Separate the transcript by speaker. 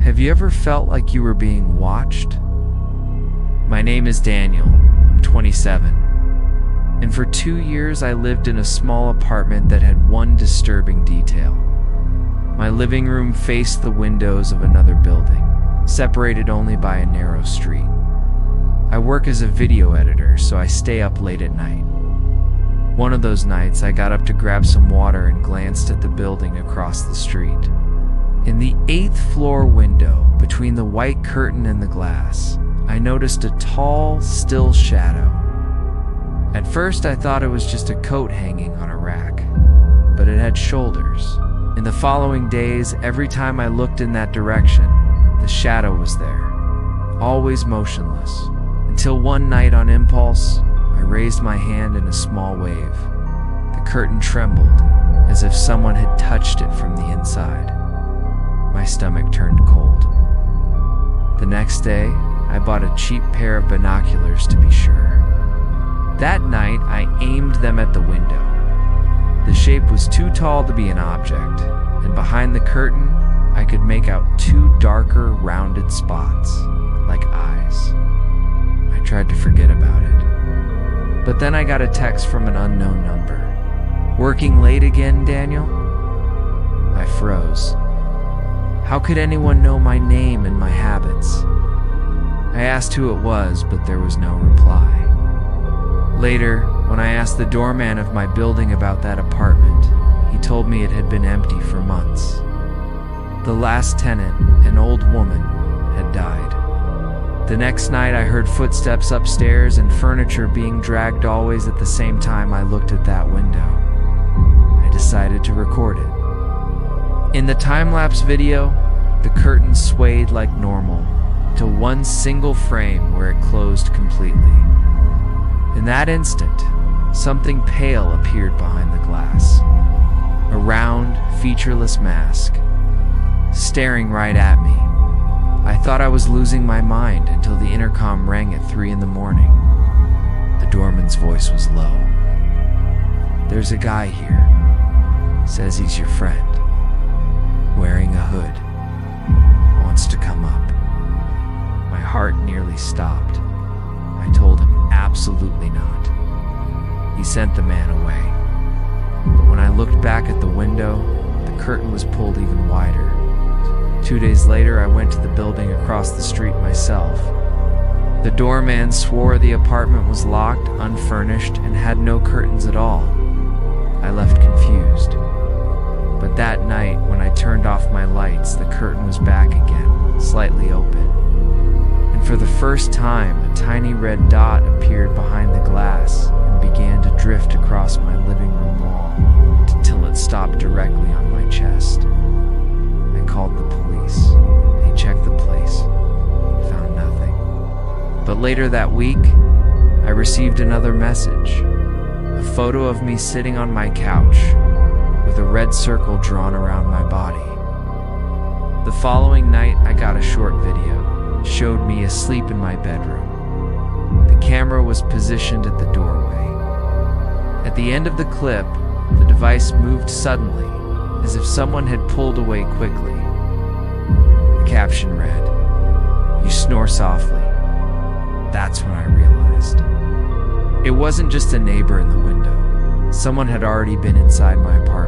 Speaker 1: Have you ever felt like you were being watched? My name is Daniel. I'm 27. And for 2 years, I lived in a small apartment that had one disturbing detail. My living room faced the windows of another building, separated only by a narrow street. I work as a video editor, so I stay up late at night. One of those nights, I got up to grab some water and glanced at the building across the street. In the 8th floor window, between the white curtain and the glass, I noticed a tall, still shadow. At first, I thought it was just a coat hanging on a rack, but it had shoulders. In the following days, every time I looked in that direction, the shadow was there, always motionless, until one night on impulse, I raised my hand in a small wave. The curtain trembled, as if someone had touched it from the inside. My stomach turned cold. The next day, I bought a cheap pair of binoculars to be sure. That night, I aimed them at the window. The shape was too tall to be an object, and behind the curtain, I could make out 2 darker, rounded spots, like eyes. I tried to forget about it. But then I got a text from an unknown number. "Working late again, Daniel?" I froze. How could anyone know my name and my habits? I asked who it was, but there was no reply. Later, when I asked the doorman of my building about that apartment, he told me it had been empty for months. The last tenant, an old woman, had died. The next night I heard footsteps upstairs and furniture being dragged always at the same time I looked at that window. I decided to record it. In the time-lapse video, the curtain swayed like normal, to one single frame where it closed completely. In that instant, something pale appeared behind the glass. A round, featureless mask, staring right at me. I thought I was losing my mind until the intercom rang at 3 in the morning. The doorman's voice was low. "There's a guy here. Says he's your friend. Wearing a hood. Wants to come up." My heart nearly stopped. I told him absolutely not. He sent the man away. But when I looked back at the window, the curtain was pulled even wider. 2 days later, I went to the building across the street myself. The doorman swore the apartment was locked, unfurnished, and had no curtains at all. I left confused. But that night, when I turned off my lights, the curtain was back again, slightly open. And for the first time, a tiny red dot appeared behind the glass and began to drift across my living room wall until it stopped directly on my chest. I called the police. They checked the place, found nothing. But later that week, I received another message. A photo of me sitting on my couch, with a red circle drawn around my body. The following night, I got a short video. It showed me asleep in my bedroom. The camera was positioned at the doorway. At the end of the clip, the device moved suddenly, as if someone had pulled away quickly. The caption read, "You snore softly." That's when I realized. It wasn't just a neighbor in the window. Someone had already been inside my apartment.